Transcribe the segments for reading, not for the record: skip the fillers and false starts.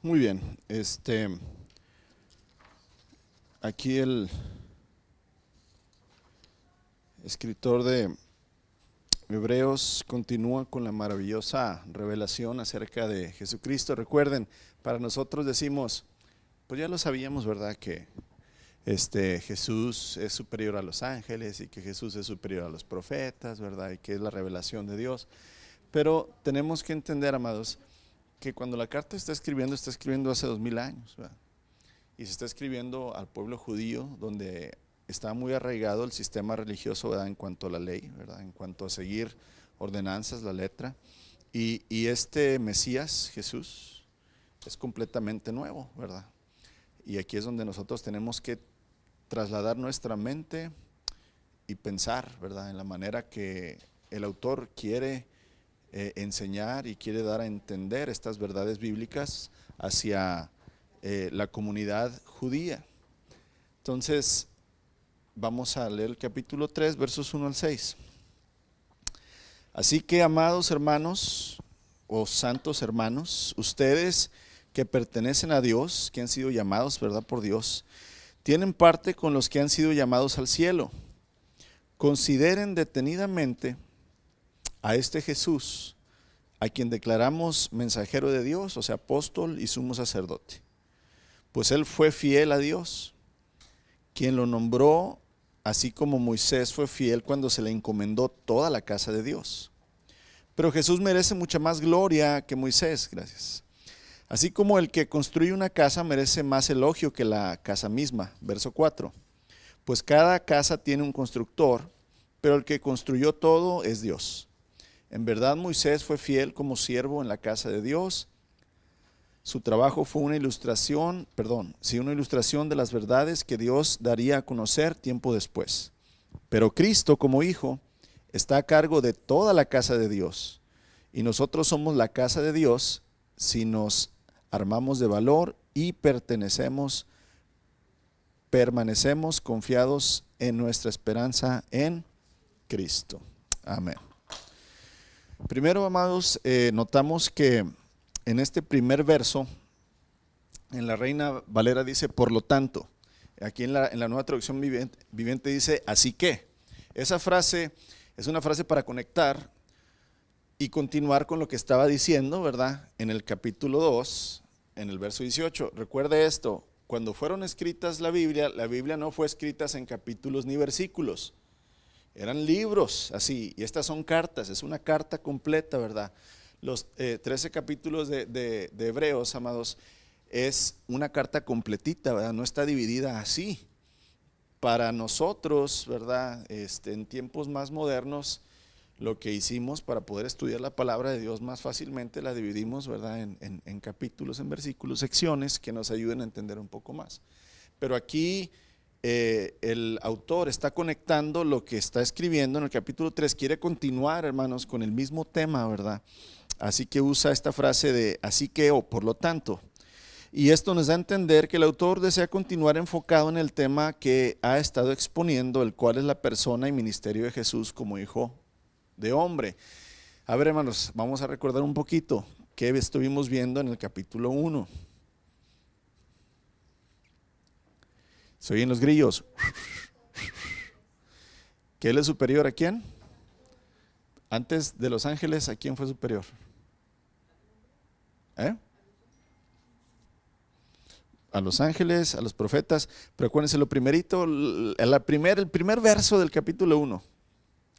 Muy bien, aquí el escritor de Hebreos continúa con la maravillosa revelación acerca de Jesucristo. Recuerden, para nosotros decimos, pues ya lo sabíamos, ¿verdad? Que Jesús es superior a los ángeles y que Jesús es superior a los profetas, ¿verdad? Y que es la revelación de Dios. Pero tenemos que entender, amados, que cuando la carta está escribiendo hace 2000 años, ¿verdad? Y se está escribiendo al pueblo judío, donde está muy arraigado el sistema religioso, ¿verdad? En cuanto a la ley, ¿verdad? En cuanto a seguir ordenanzas, la letra. Y este Mesías, Jesús, es completamente nuevo, ¿verdad? Y aquí es donde nosotros tenemos que trasladar nuestra mente y pensar, ¿verdad? En la manera que el autor quiere enseñar y quiere dar a entender estas verdades bíblicas hacia la comunidad judía. Entonces, vamos a leer el capítulo 3, versos 1 al 6. Así que, amados hermanos, o santos hermanos, ustedes que pertenecen a Dios, que han sido llamados, ¿verdad?, por Dios, tienen parte con los que han sido llamados al cielo. Consideren detenidamente a este Jesús, a quien declaramos mensajero de Dios, o sea, apóstol y sumo sacerdote. Pues él fue fiel a Dios, quien lo nombró, así como Moisés fue fiel cuando se le encomendó toda la casa de Dios. Pero Jesús merece mucha más gloria que Moisés, gracias. Así como el que construye una casa merece más elogio que la casa misma. Verso 4. Pues cada casa tiene un constructor, pero el que construyó todo es Dios. En verdad Moisés fue fiel como siervo en la casa de Dios. Su trabajo fue una ilustración de las verdades que Dios daría a conocer tiempo después. Pero Cristo, como Hijo, está a cargo de toda la casa de Dios. Y nosotros somos la casa de Dios si nos armamos de valor y permanecemos confiados en nuestra esperanza en Cristo. Amén. Primero, amados, notamos que en este primer verso, en la Reina Valera dice, por lo tanto. Aquí en la Nueva Traducción Viviente dice, así que. Esa frase es una frase para conectar y continuar con lo que estaba diciendo, ¿verdad? En el capítulo 2, en el verso 18. Recuerde esto, cuando fueron escritas la Biblia no fue escrita en capítulos ni versículos. Eran libros, así, y estas son cartas, es una carta completa, ¿verdad? Los 13 capítulos de Hebreos, amados, es una carta completita, ¿verdad? No está dividida así. Para nosotros, ¿verdad? En tiempos más modernos, lo que hicimos para poder estudiar la palabra de Dios más fácilmente, la dividimos, ¿verdad? En capítulos, en versículos, secciones que nos ayuden a entender un poco más. Pero aquí el autor está conectando lo que está escribiendo en el capítulo 3, quiere continuar, hermanos, con el mismo tema, ¿verdad? Así que usa esta frase de así que o por lo tanto. Y esto nos da a entender que el autor desea continuar enfocado en el tema que ha estado exponiendo, el cual es la persona y ministerio de Jesús como hijo de hombre. A ver, hermanos, vamos a recordar un poquito qué estuvimos viendo en el capítulo 1. ¿Se oyen los grillos? ¿Que él es superior a quién? Antes de los ángeles, ¿a quién fue superior? A los ángeles, a los profetas. Pero acuérdense, lo primerito, el primer verso del capítulo 1.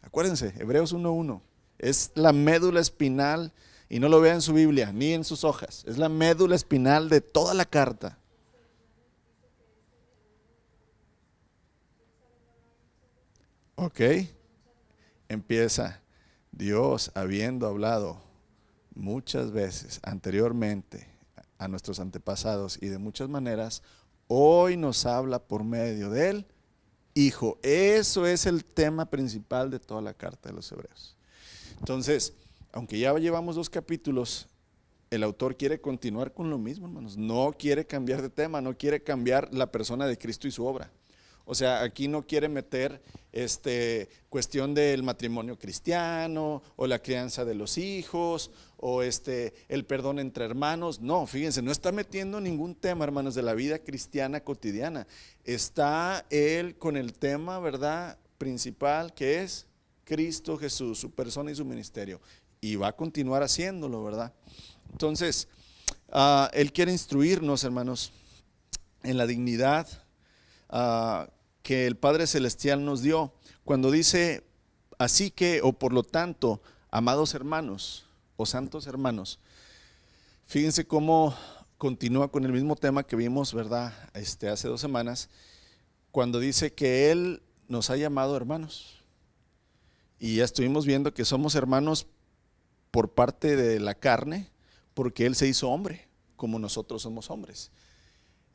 Acuérdense, Hebreos 1:1. Es la médula espinal, y no lo vea en su Biblia, ni en sus hojas. Es la médula espinal de toda la carta. Ok, empieza. Dios, habiendo hablado muchas veces anteriormente a nuestros antepasados y de muchas maneras, hoy nos habla por medio del Hijo. Eso es el tema principal de toda la carta de los Hebreos. Entonces, aunque ya llevamos 2 capítulos, el autor quiere continuar con lo mismo, hermanos. No quiere cambiar de tema, no quiere cambiar la persona de Cristo y su obra. O sea, aquí no quiere meter cuestión del matrimonio cristiano o la crianza de los hijos o el perdón entre hermanos. No, fíjense, no está metiendo ningún tema, hermanos, de la vida cristiana cotidiana. Está él con el tema, ¿verdad?, principal, que es Cristo Jesús, su persona y su ministerio. Y va a continuar haciéndolo, ¿verdad? Entonces, él quiere instruirnos, hermanos, en la dignidad que el Padre Celestial nos dio. Cuando dice, así que, o por lo tanto, amados hermanos, o santos hermanos, fíjense cómo continúa con el mismo tema que vimos, ¿verdad?, hace 2 semanas, cuando dice que Él nos ha llamado hermanos. Y ya estuvimos viendo que somos hermanos por parte de la carne, porque Él se hizo hombre, como nosotros somos hombres.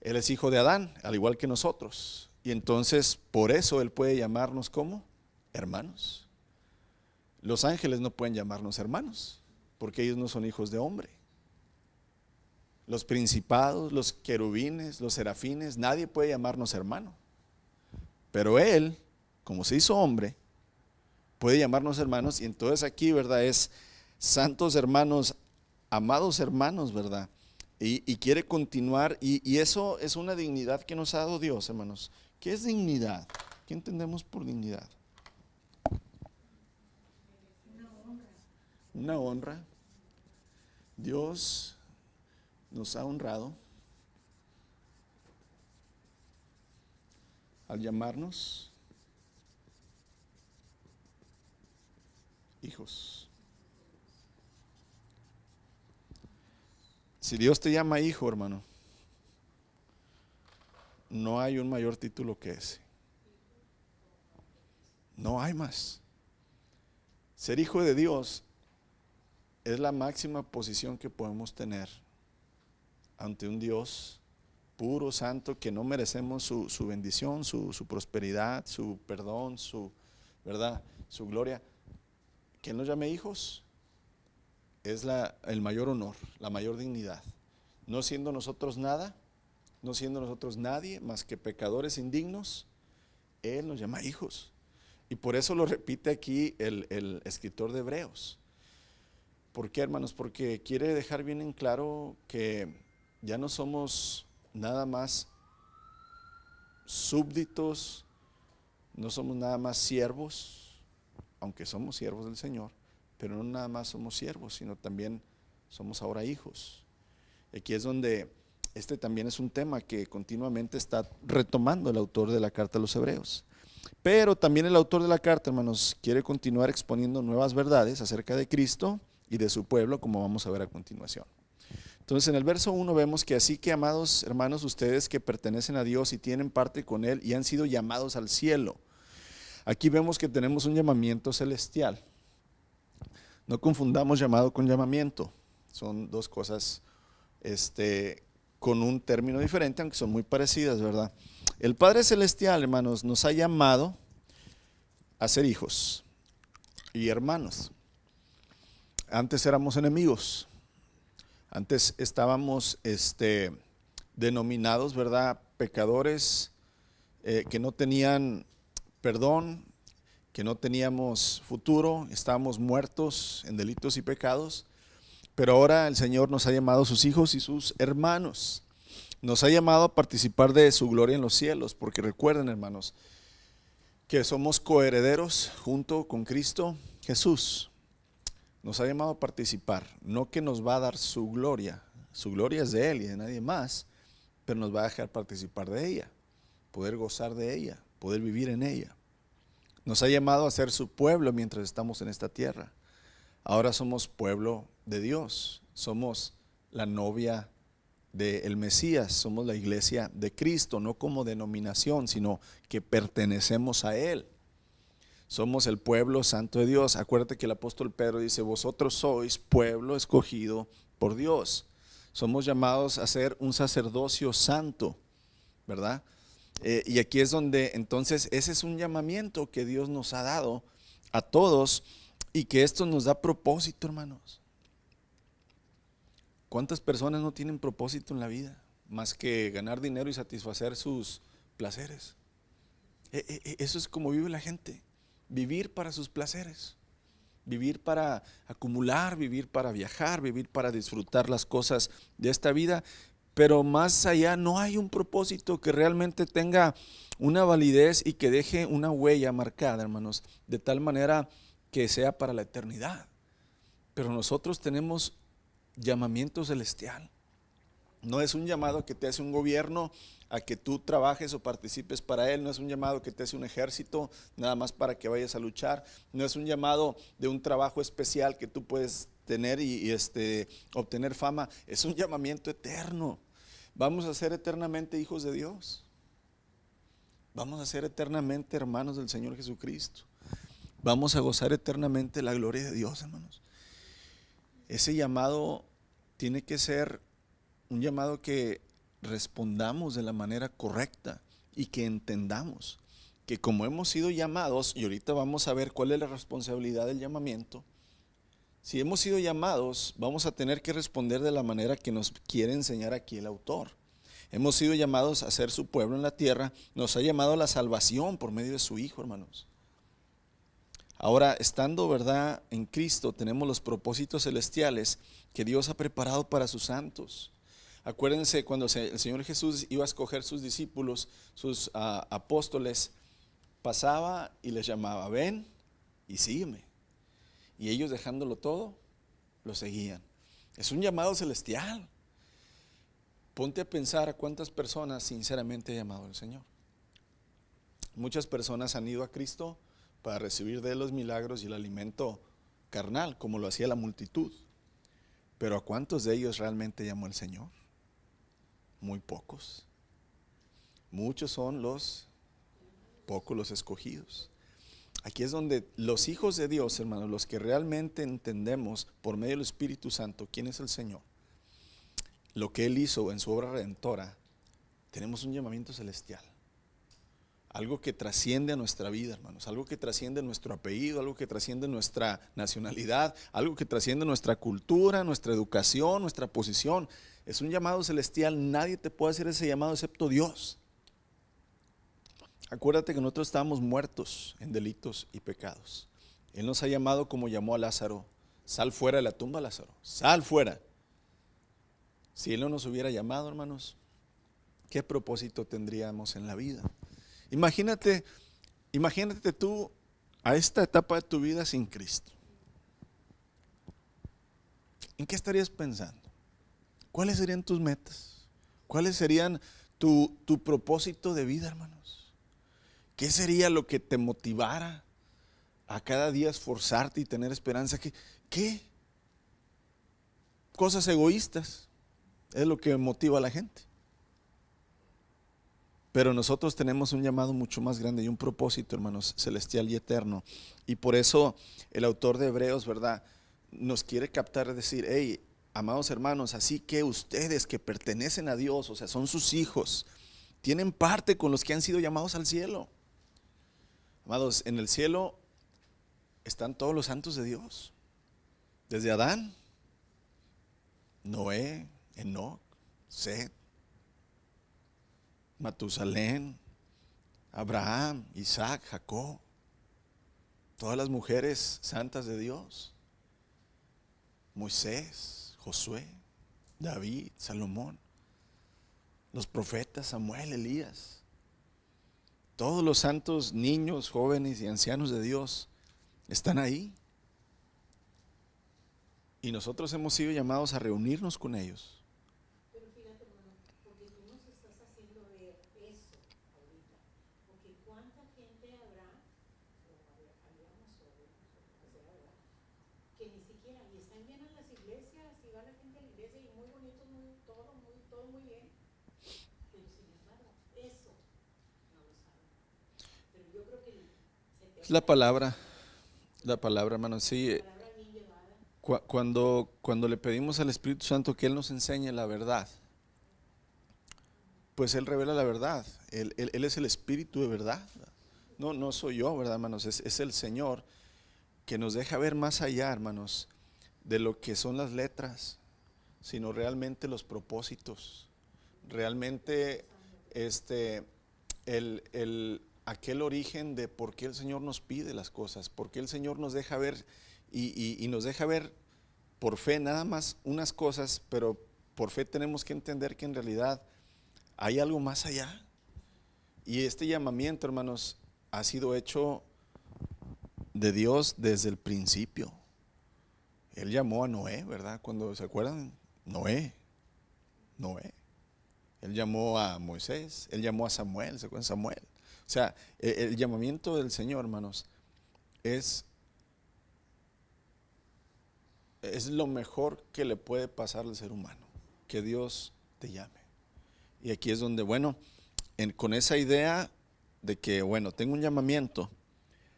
Él es hijo de Adán, al igual que nosotros. Y entonces, por eso Él puede llamarnos como hermanos. Los ángeles no pueden llamarnos hermanos, porque ellos no son hijos de hombre. Los principados, los querubines, los serafines, nadie puede llamarnos hermano. Pero Él, como se hizo hombre, puede llamarnos hermanos. Y entonces aquí, ¿verdad?, es santos hermanos, amados hermanos, ¿verdad? Y quiere continuar, y eso es una dignidad que nos ha dado Dios, hermanos. ¿Qué es dignidad? ¿Qué entendemos por dignidad? Una honra. Dios nos ha honrado al llamarnos hijos. Si Dios te llama hijo, hermano, no hay un mayor título que ese. No hay más. Ser hijo de Dios es la máxima posición que podemos tener ante un Dios puro, santo, que no merecemos su bendición, su prosperidad, su perdón, ¿verdad?, su gloria. Que Él nos llame hijos es el mayor honor, la mayor dignidad. No siendo nosotros nada, no siendo nosotros nadie más que pecadores indignos, Él nos llama hijos. Y por eso lo repite aquí el escritor de Hebreos. ¿Por qué, hermanos? Porque quiere dejar bien en claro que ya no somos nada más súbditos, no somos nada más siervos, aunque somos siervos del Señor, pero no nada más somos siervos, sino también somos ahora hijos. Aquí es donde también es un tema que continuamente está retomando el autor de la carta a los Hebreos. Pero también el autor de la carta, hermanos, quiere continuar exponiendo nuevas verdades acerca de Cristo y de su pueblo, como vamos a ver a continuación. Entonces, en el verso 1 vemos que así que, amados hermanos, ustedes que pertenecen a Dios y tienen parte con Él y han sido llamados al cielo. Aquí vemos que tenemos un llamamiento celestial. No confundamos llamado con llamamiento. Son dos cosas con un término diferente, aunque son muy parecidas, ¿verdad? El Padre Celestial, hermanos, nos ha llamado a ser hijos y hermanos. Antes éramos enemigos. Antes estábamos denominados, ¿verdad?, pecadores que no tenían perdón, que no teníamos futuro, estábamos muertos en delitos y pecados. Pero ahora el Señor nos ha llamado sus hijos y sus hermanos. Nos ha llamado a participar de su gloria en los cielos, porque recuerden, hermanos, que somos coherederos junto con Cristo Jesús. Nos ha llamado a participar, no que nos va a dar su gloria es de Él y de nadie más, pero nos va a dejar participar de ella, poder gozar de ella, poder vivir en ella. Nos ha llamado a ser su pueblo mientras estamos en esta tierra. Ahora somos pueblo de Dios, somos la novia del Mesías, somos la iglesia de Cristo, no como denominación, sino que pertenecemos a Él. Somos el pueblo santo de Dios. Acuérdate que el apóstol Pedro dice, vosotros sois pueblo escogido por Dios. Somos llamados a ser un sacerdocio santo, ¿verdad? Y aquí es donde entonces ese es un llamamiento que Dios nos ha dado a todos y que esto nos da propósito, hermanos. ¿Cuántas personas no tienen propósito en la vida más que ganar dinero y satisfacer sus placeres? Eso es como vive la gente. Vivir para sus placeres. Vivir para acumular, vivir para viajar, vivir para disfrutar las cosas de esta vida. Pero más allá no hay un propósito que realmente tenga una validez y que deje una huella marcada, hermanos, de tal manera que sea para la eternidad. Pero nosotros tenemos llamamiento celestial. No es un llamado que te hace un gobierno a que tú trabajes o participes para él. No es un llamado que te hace un ejército nada más para que vayas a luchar. No es un llamado de un trabajo especial que tú puedes tener y obtener fama. Es un llamamiento eterno. Vamos a ser eternamente hijos de Dios. Vamos a ser eternamente hermanos del Señor Jesucristo. Vamos a gozar eternamente la gloria de Dios, hermanos. Ese llamado tiene que ser un llamado que respondamos de la manera correcta y que entendamos que como hemos sido llamados, y ahorita vamos a ver cuál es la responsabilidad del llamamiento. Si hemos sido llamados, vamos a tener que responder de la manera que nos quiere enseñar aquí el autor. Hemos sido llamados a ser su pueblo en la tierra, nos ha llamado a la salvación por medio de su Hijo, hermanos. Ahora, estando, ¿verdad?, en Cristo, tenemos los propósitos celestiales que Dios ha preparado para sus santos. Acuérdense cuando el Señor Jesús iba a escoger sus discípulos, sus apóstoles, pasaba y les llamaba, ven y sígueme. Y ellos, dejándolo todo, lo seguían. Es un llamado celestial. Ponte a pensar a cuántas personas sinceramente ha llamado el Señor. Muchas personas han ido a Cristo para recibir de él los milagros y el alimento carnal, como lo hacía la multitud. Pero ¿a cuántos de ellos realmente llamó el Señor? Muy pocos. Muchos son pocos los escogidos. Aquí es donde los hijos de Dios, hermanos, los que realmente entendemos por medio del Espíritu Santo quién es el Señor, lo que Él hizo en su obra redentora, tenemos un llamamiento celestial. Algo que trasciende a nuestra vida, hermanos, algo que trasciende nuestro apellido, algo que trasciende nuestra nacionalidad, algo que trasciende nuestra cultura, nuestra educación, nuestra posición. Es un llamado celestial, nadie te puede hacer ese llamado excepto Dios. Acuérdate que nosotros estábamos muertos en delitos y pecados. Él nos ha llamado como llamó a Lázaro, sal fuera de la tumba, Lázaro, sal fuera. Si Él no nos hubiera llamado, hermanos, ¿qué propósito tendríamos en la vida? Imagínate tú a esta etapa de tu vida sin Cristo. ¿En qué estarías pensando? ¿Cuáles serían tus metas? ¿Cuáles serían tu propósito de vida, hermanos? ¿Qué sería lo que te motivara a cada día esforzarte y tener esperanza? ¿Qué? Cosas egoístas es lo que motiva a la gente. Pero nosotros tenemos un llamado mucho más grande y un propósito, hermanos, celestial y eterno. Y por eso el autor de Hebreos, ¿verdad?, nos quiere captar y decir, hey, amados hermanos, así que ustedes que pertenecen a Dios, o sea, son sus hijos, tienen parte con los que han sido llamados al cielo. Amados, en el cielo están todos los santos de Dios. Desde Adán, Noé, Enoc, Set, Matusalén, Abraham, Isaac, Jacob, todas las mujeres santas de Dios, Moisés, Josué, David, Salomón, los profetas, Samuel, Elías, todos los santos niños, jóvenes y ancianos de Dios están ahí. Y nosotros hemos sido llamados a reunirnos con ellos. Pero fíjate, hermano, porque tú nos estás haciendo ver eso ahorita. Porque cuánta gente habrá, o habíamos, o sea, ¿verdad?, que ni siquiera, y están llenas las iglesias, y va la gente a la iglesia, y muy bonito, todo muy bien. Pero sin embargo, eso no lo saben. Pero yo creo que Es la palabra, hermano, sí. la palabra bien llevada. Cuando le pedimos al Espíritu Santo que Él nos enseñe la verdad, pues Él revela la verdad. Él es el Espíritu de verdad. No soy yo, ¿verdad, hermanos? Es el Señor que nos deja ver más allá, hermanos, de lo que son las letras, sino realmente los propósitos. Realmente el aquel origen de por qué el Señor nos pide las cosas, por qué el Señor nos deja ver y nos deja ver por fe nada más unas cosas, pero por fe tenemos que entender que en realidad hay algo más allá. Y este llamamiento, hermanos, ha sido hecho de Dios desde el principio. Él llamó a Noé, ¿verdad? Cuando se acuerdan, Noé. Él llamó a Moisés, él llamó a Samuel, ¿se acuerdan? Samuel. O sea, el llamamiento del Señor, hermanos, es lo mejor que le puede pasar al ser humano, que Dios te llame. Y aquí es donde, bueno, con esa idea de que, bueno, tengo un llamamiento,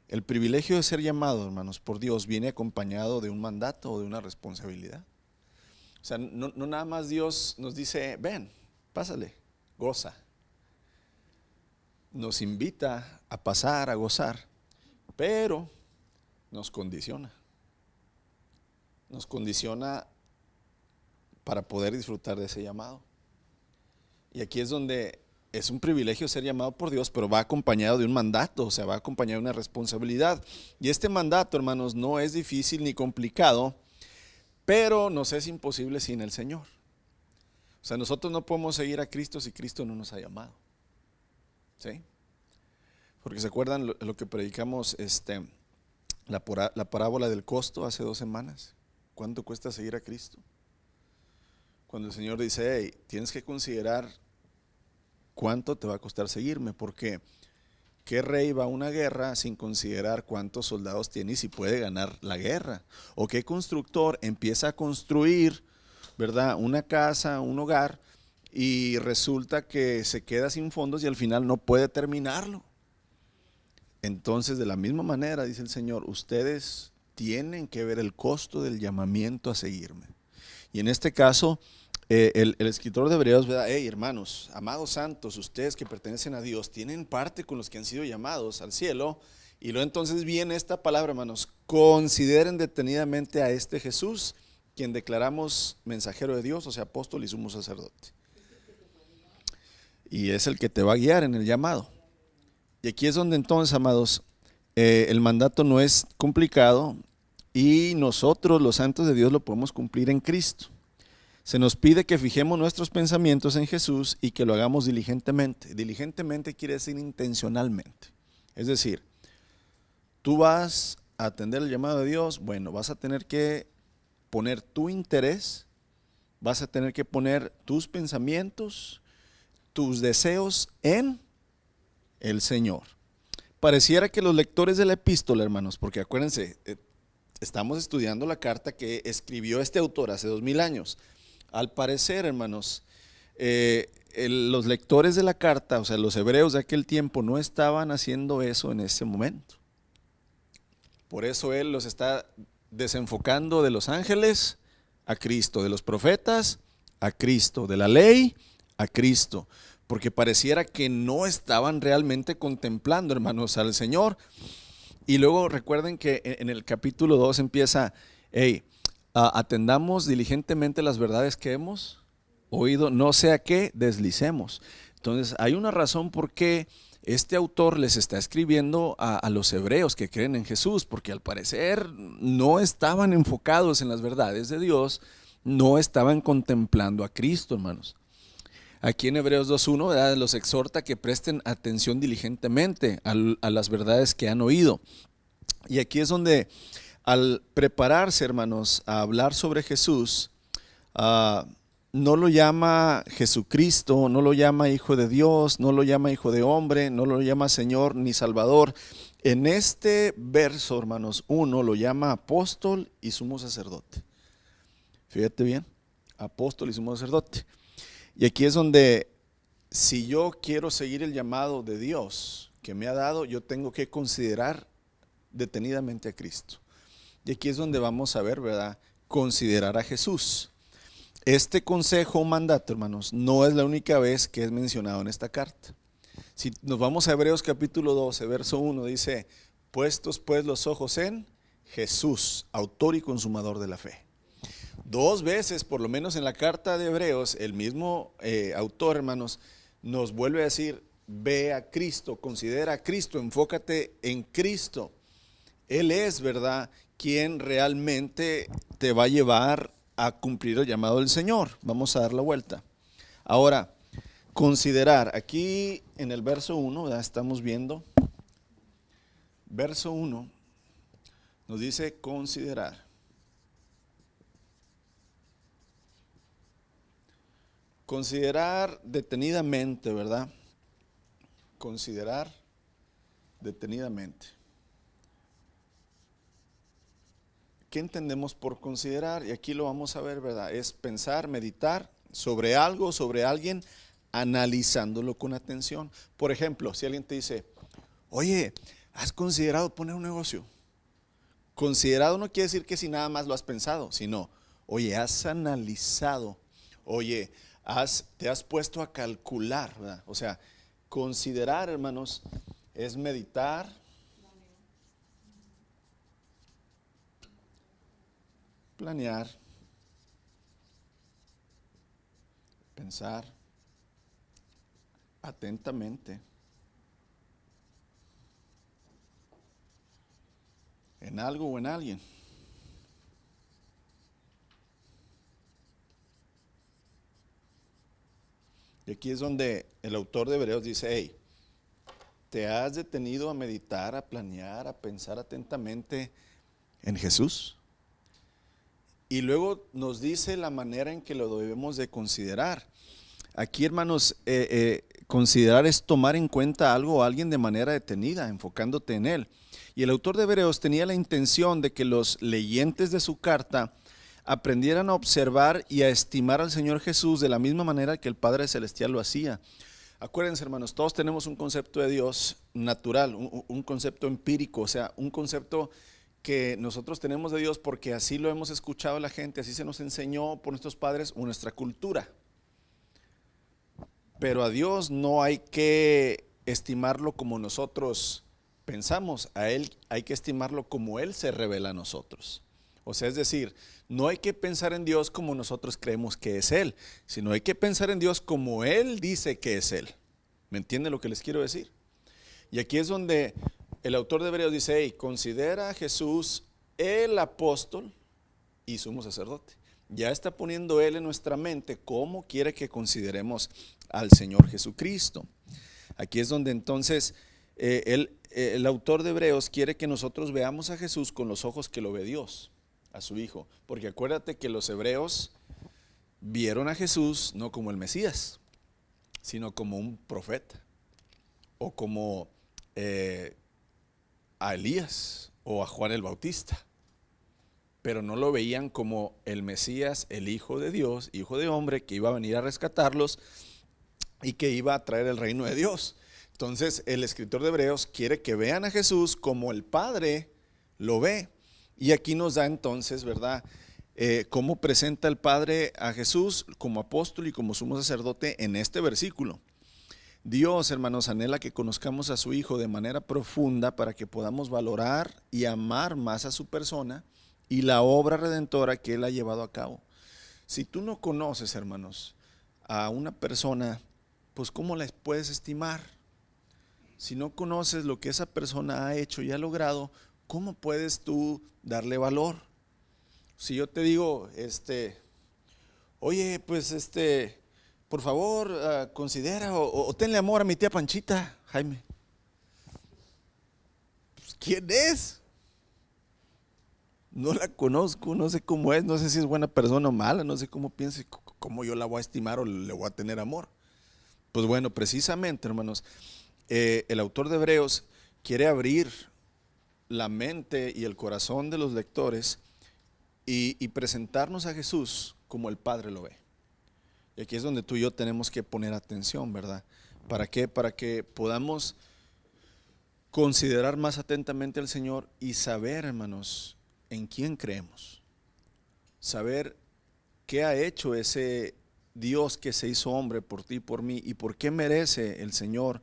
el privilegio de ser llamado, hermanos, por Dios viene acompañado de un mandato o de una responsabilidad. O sea, no nada más Dios nos dice, ven, pásale, goza. Nos invita a pasar, a gozar, pero nos condiciona. Nos condiciona para poder disfrutar de ese llamado. Y aquí es donde es un privilegio ser llamado por Dios, pero va acompañado de un mandato, o sea, va acompañado de una responsabilidad. Y este mandato, hermanos, no es difícil ni complicado, pero nos es imposible sin el Señor. O sea, nosotros no podemos seguir a Cristo si Cristo no nos ha llamado. ¿Sí? Porque se acuerdan lo que predicamos, la parábola del costo hace 2 semanas. ¿Cuánto cuesta seguir a Cristo? Cuando el Señor dice, hey, tienes que considerar cuánto te va a costar seguirme, porque ¿qué rey va a una guerra sin considerar cuántos soldados tiene y si puede ganar la guerra? ¿O qué constructor empieza a construir, ¿verdad?, una casa, un hogar, y resulta que se queda sin fondos y al final no puede terminarlo? Entonces, de la misma manera, dice el Señor, ustedes tienen que ver el costo del llamamiento a seguirme. Y en este caso, el escritor de Hebreos, ¿verdad? Hey, hermanos, amados santos, ustedes que pertenecen a Dios, tienen parte con los que han sido llamados al cielo. Y luego entonces viene esta palabra, hermanos, consideren detenidamente a este Jesús, quien declaramos mensajero de Dios, o sea, apóstol y sumo sacerdote. Y es el que te va a guiar en el llamado. Y aquí es donde entonces, amados, el mandato no es complicado y nosotros, los santos de Dios, lo podemos cumplir en Cristo. Se nos pide que fijemos nuestros pensamientos en Jesús y que lo hagamos diligentemente. Diligentemente quiere decir intencionalmente. Es decir, tú vas a atender el llamado de Dios, bueno, vas a tener que poner tu interés, vas a tener que poner tus pensamientos, tus deseos en el Señor. Pareciera que los lectores de la epístola, hermanos, porque acuérdense, estamos estudiando la carta que escribió este autor hace 2000 años. Al parecer, hermanos, los lectores de la carta, o sea, los hebreos de aquel tiempo, no estaban haciendo eso en ese momento. Por eso él los está desenfocando de los ángeles a Cristo, de los profetas a Cristo, de la ley a Cristo, porque pareciera que no estaban realmente contemplando, hermanos, al Señor. Y luego recuerden que en el capítulo 2 empieza, hey, atendamos diligentemente las verdades que hemos oído, no sea que deslicemos. Entonces hay una razón por qué este autor les está escribiendo a los hebreos que creen en Jesús, porque al parecer no estaban enfocados en las verdades de Dios, no estaban contemplando a Cristo, hermanos. Aquí en Hebreos 2.1 los exhorta que presten atención diligentemente a las verdades que han oído. Y aquí es donde al prepararse, hermanos, a hablar sobre Jesús, no lo llama Jesucristo, no lo llama Hijo de Dios, no lo llama Hijo de Hombre, no lo llama Señor ni Salvador. En este verso, hermanos, 1 lo llama apóstol y sumo sacerdote. Fíjate bien, apóstol y sumo sacerdote. Y aquí es donde, si yo quiero seguir el llamado de Dios que me ha dado, yo tengo que considerar detenidamente a Cristo. Y aquí es donde vamos a ver, ¿verdad?, considerar a Jesús. Este consejo o mandato, hermanos, no es la única vez que es mencionado en esta carta. Si nos vamos a Hebreos capítulo 12, verso 1, dice, puestos pues los ojos en Jesús, autor y consumador de la fe. 2 veces, por lo menos en la carta de Hebreos, el mismo autor, hermanos, nos vuelve a decir, ve a Cristo, considera a Cristo, enfócate en Cristo. Él es, ¿verdad?, quien realmente te va a llevar a cumplir el llamado del Señor. Vamos a dar la vuelta. Ahora, considerar, aquí en el verso 1, ya estamos viendo, verso 1, nos dice considerar. Considerar detenidamente, ¿verdad? Considerar detenidamente. ¿Qué entendemos por considerar? Y aquí lo vamos a ver, ¿verdad? Es pensar, meditar sobre algo, sobre alguien, analizándolo con atención. Por ejemplo, si alguien te dice, oye, ¿has considerado poner un negocio? Considerado no quiere decir que si nada más lo has pensado, sino, oye, has analizado, oye, te has puesto a calcular, ¿verdad? O sea, considerar, hermanos, es meditar, planear, pensar atentamente en algo o en alguien. Y aquí es donde el autor de Hebreos dice, hey, ¿te has detenido a meditar, a planear, a pensar atentamente en Jesús? Y luego nos dice la manera en que lo debemos de considerar. Aquí, hermanos, considerar es tomar en cuenta algo o alguien de manera detenida, enfocándote en él. Y el autor de Hebreos tenía la intención de que los leyentes de su carta aprendieran a observar y a estimar al Señor Jesús de la misma manera que el Padre Celestial lo hacía. Acuérdense, hermanos, todos tenemos un concepto de Dios natural, un concepto empírico, o sea, un concepto que nosotros tenemos de Dios porque así lo hemos escuchado a la gente, así se nos enseñó por nuestros padres o nuestra cultura. Pero a Dios no hay que estimarlo como nosotros pensamos, a Él hay que estimarlo como Él se revela a nosotros. O sea, es decir, no hay que pensar en Dios como nosotros creemos que es Él, sino hay que pensar en Dios como Él dice que es Él. ¿Me entienden lo que les quiero decir? Y aquí es donde el autor de Hebreos dice, hey, considera a Jesús el apóstol y sumo sacerdote. Ya está poniendo Él en nuestra mente cómo quiere que consideremos al Señor Jesucristo. Aquí es donde entonces el autor de Hebreos quiere que nosotros veamos a Jesús con los ojos que lo ve Dios, a su Hijo. Porque acuérdate que los hebreos vieron a Jesús no como el Mesías, sino como un profeta, o como a Elías o a Juan el Bautista. Pero no lo veían como el Mesías, el Hijo de Dios, Hijo de hombre, que iba a venir a rescatarlos y que iba a traer el reino de Dios. Entonces el escritor de Hebreos quiere que vean a Jesús como el Padre lo ve. Y aquí nos da entonces, ¿verdad? Cómo presenta el Padre a Jesús como apóstol y como sumo sacerdote en este versículo. Dios, hermanos, anhela que conozcamos a su Hijo de manera profunda para que podamos valorar y amar más a su persona y la obra redentora que Él ha llevado a cabo. Si tú no conoces, hermanos, a una persona, pues ¿cómo la puedes estimar? Si no conoces lo que esa persona ha hecho y ha logrado, ¿cómo puedes tú darle valor? Si yo te digo, oye, pues por favor, considera o tenle amor a mi tía Panchita, Jaime. Pues, ¿quién es? No la conozco, no sé cómo es, no sé si es buena persona o mala, no sé cómo piensa, cómo yo la voy a estimar o le voy a tener amor. Pues bueno, precisamente, hermanos, el autor de Hebreos quiere abrir la mente y el corazón de los lectores y presentarnos a Jesús como el Padre lo ve. Y aquí es donde tú y yo tenemos que poner atención, ¿verdad? ¿Para qué? Para que podamos considerar más atentamente al Señor y saber, hermanos, en quién creemos. Saber qué ha hecho ese Dios que se hizo hombre por ti y por mí y por qué merece el Señor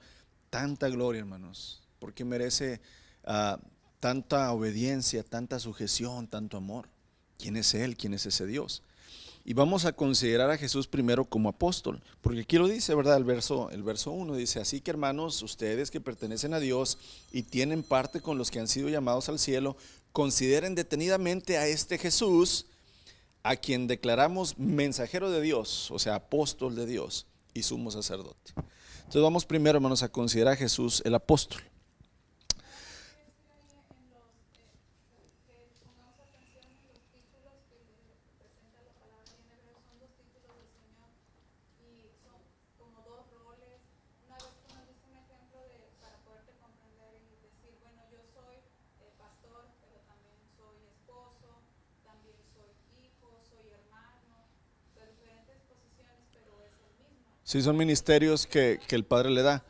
tanta gloria, hermanos. ¿Por qué merece tanta obediencia, tanta sujeción, tanto amor? ¿Quién es Él? ¿Quién es ese Dios? Y vamos a considerar a Jesús primero como apóstol, porque aquí lo dice, ¿verdad? El verso 1 dice, así que hermanos, ustedes que pertenecen a Dios y tienen parte con los que han sido llamados al cielo, consideren detenidamente a este Jesús, a quien declaramos mensajero de Dios, o sea, apóstol de Dios y sumo sacerdote. Entonces vamos primero, hermanos, a considerar a Jesús el apóstol. Sí, son ministerios que el Padre le da.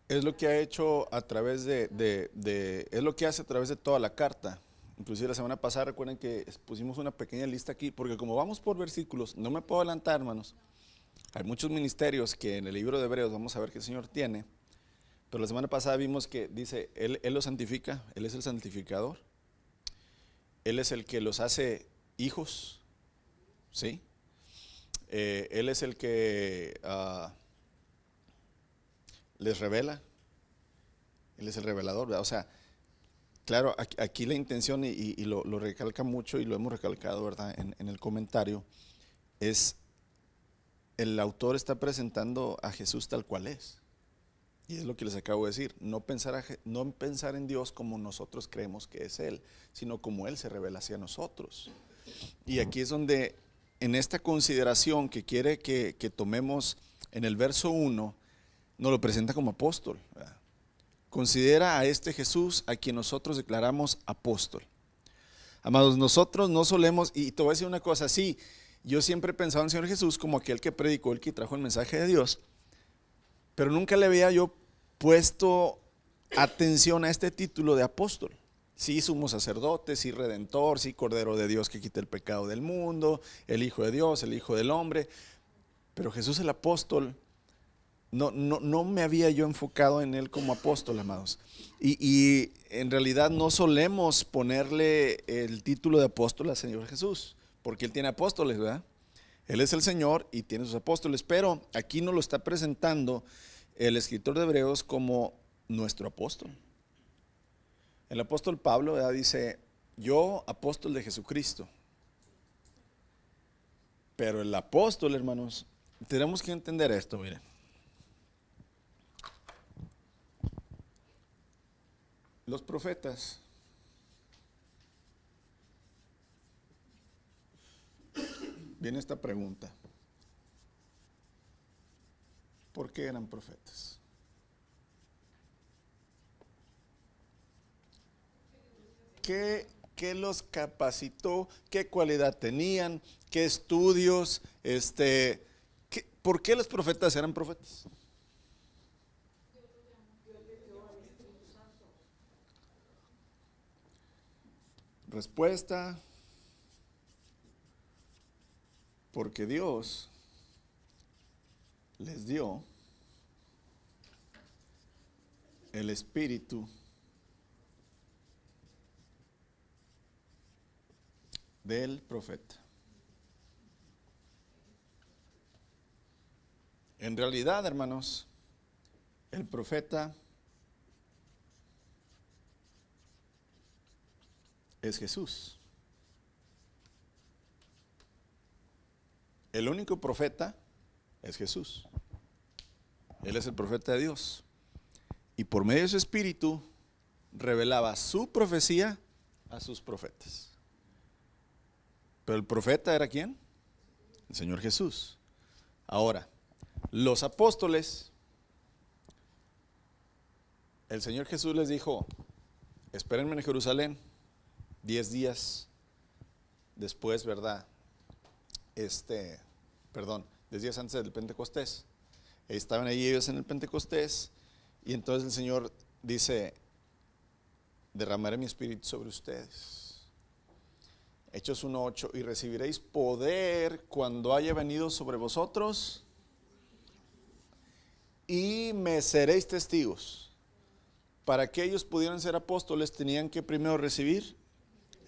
Es lo que ha hecho a través es lo que hace a través de toda la carta. Inclusive la semana pasada recuerden que pusimos una pequeña lista aquí, porque como vamos por versículos, no me puedo adelantar, hermanos. Hay muchos ministerios que en el libro de Hebreos vamos a ver que el Señor tiene, pero la semana pasada vimos que dice, Él los santifica, Él es el santificador, Él es el que los hace hijos, ¿sí? Él es el que les revela, Él es el revelador, ¿verdad? O sea, claro, aquí la intención, y lo recalca mucho y lo hemos recalcado, ¿verdad? En el comentario, es el autor está presentando a Jesús tal cual es. Y es lo que les acabo de decir, no pensar en Dios como nosotros creemos que es Él, sino como Él se revela hacia nosotros. Y aquí es donde, en esta consideración que quiere que tomemos en el verso 1, nos lo presenta como apóstol, ¿verdad? Considera a este Jesús a quien nosotros declaramos apóstol. Amados, nosotros no solemos, y te voy a decir una cosa, sí, yo siempre he pensado en el Señor Jesús como aquel que predicó, el que trajo el mensaje de Dios, pero nunca le había yo puesto atención a este título de apóstol. Sí, sumo sacerdote, sí, redentor, sí, cordero de Dios que quita el pecado del mundo, el Hijo de Dios, el Hijo del hombre, pero Jesús el apóstol, no me había yo enfocado en él como apóstol, amados. Y en realidad no solemos ponerle el título de apóstol al Señor Jesús, porque Él tiene apóstoles, ¿verdad? Él es el Señor y tiene sus apóstoles, pero aquí nos lo está presentando el escritor de Hebreos como nuestro apóstol. El apóstol Pablo, ¿verdad? Dice, yo apóstol de Jesucristo. Pero el apóstol, hermanos, tenemos que entender esto, miren. Los profetas viene esta pregunta: ¿por qué eran profetas? ¿Qué los capacitó? ¿Qué cualidad tenían? ¿Qué estudios? ¿Por qué los profetas eran profetas? Respuesta: porque Dios les dio el espíritu del profeta. En realidad, hermanos, el profeta es Jesús. El único profeta es Jesús. Él es el profeta de Dios. y por medio de su espíritu revelaba su profecía a sus profetas. Pero el profeta era ¿quién? El Señor Jesús. Ahora, los apóstoles, el Señor Jesús les dijo, espérenme en Jerusalén 10 días después, ¿verdad? 10 días antes del Pentecostés. Estaban ahí ellos en el Pentecostés y entonces el Señor dice, derramaré mi espíritu sobre ustedes. Hechos 1:8, y recibiréis poder cuando haya venido sobre vosotros y me seréis testigos. Para que ellos pudieran ser apóstoles tenían que primero recibir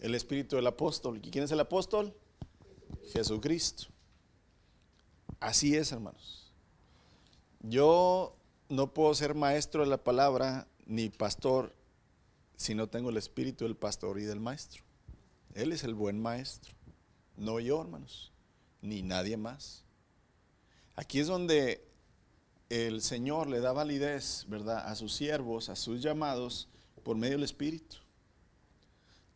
el espíritu del apóstol. ¿Y quién es el apóstol? Jesucristo. Así es, hermanos. Yo no puedo ser maestro de la palabra ni pastor si no tengo el espíritu del pastor y del maestro. Él es el buen maestro, no yo, hermanos, ni nadie más. Aquí es donde el Señor le da validez, ¿verdad?, a sus siervos, a sus llamados, por medio del Espíritu.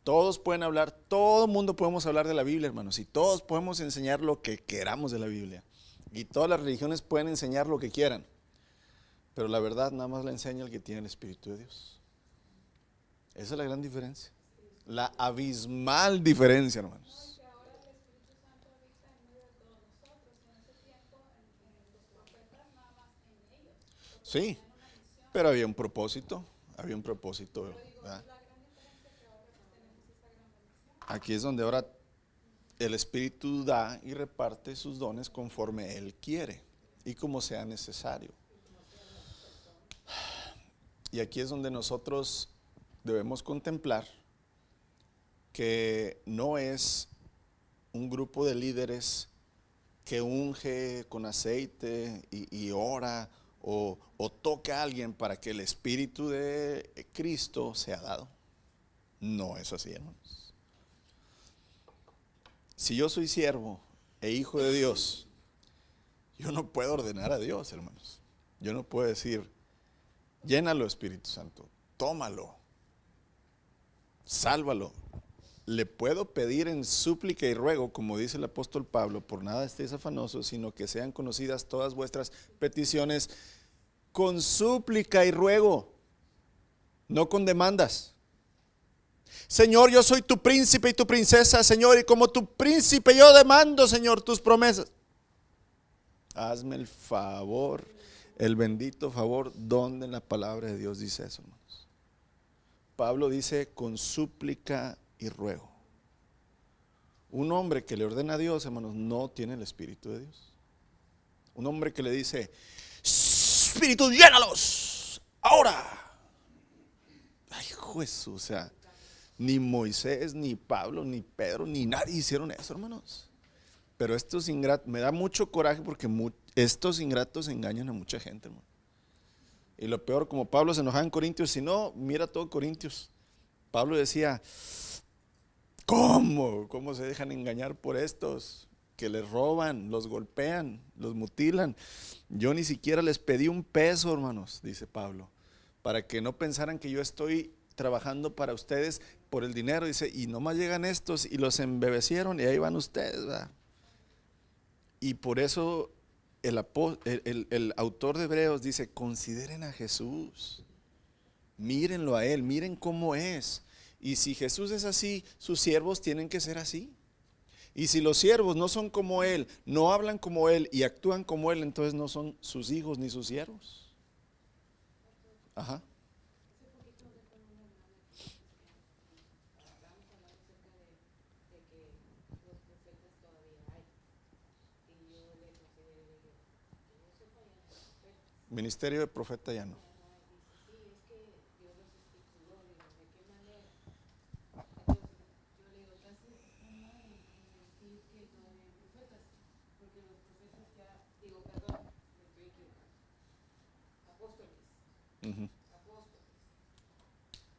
Todos pueden hablar, todo el mundo podemos hablar de la Biblia, hermanos, y todos podemos enseñar lo que queramos de la Biblia. Y todas las religiones pueden enseñar lo que quieran, pero la verdad nada más la enseña el que tiene el Espíritu de Dios. Esa es la gran diferencia, la abismal diferencia, hermanos. Sí, pero había un propósito, ¿verdad? Aquí es donde ahora el Espíritu da y reparte sus dones conforme Él quiere y como sea necesario. Y aquí es donde nosotros debemos contemplar que no es un grupo de líderes que unge con aceite y ora o toca a alguien para que el Espíritu de Cristo sea dado. No es así, hermanos. Si yo soy siervo e hijo de Dios, yo no puedo ordenar a Dios, hermanos. Yo no puedo decir, llénalo, Espíritu Santo, tómalo, sálvalo. Le puedo pedir en súplica y ruego, como dice el apóstol Pablo, por nada estéis afanosos, sino que sean conocidas todas vuestras peticiones con súplica y ruego, no con demandas. Señor, yo soy tu príncipe y tu princesa, Señor, y como tu príncipe yo demando, Señor, tus promesas. Hazme el favor, el bendito favor. ¿Dónde en la palabra de Dios dice eso, hermanos? Pablo dice con súplica y ruego. Un hombre que le ordena a Dios, hermanos, no tiene el Espíritu de Dios. Un hombre que le dice, Espíritu, llénalos ahora. Ay, Jesús, o sea, ni Moisés, ni Pablo, ni Pedro, ni nadie hicieron eso, hermanos. Pero estos ingratos, me da mucho coraje porque estos ingratos engañan a mucha gente, hermano. Y lo peor, como Pablo se enojaba en Corintios, si no, mira todo Corintios. Pablo decía, ¿cómo se dejan engañar por estos? Que les roban, los golpean, los mutilan. Yo ni siquiera les pedí un peso, hermanos, dice Pablo, para que no pensaran que yo estoy trabajando para ustedes por el dinero. Dice, y nomás llegan estos y los embebecieron y ahí van ustedes, ¿verdad? Y por eso el autor de Hebreos dice, consideren a Jesús, mírenlo a Él, miren cómo es. Y si Jesús es así, sus siervos tienen que ser así. Y si los siervos no son como Él, no hablan como Él y actúan como Él, entonces no son sus hijos ni sus siervos. Ajá. Ministerio de profeta ya no.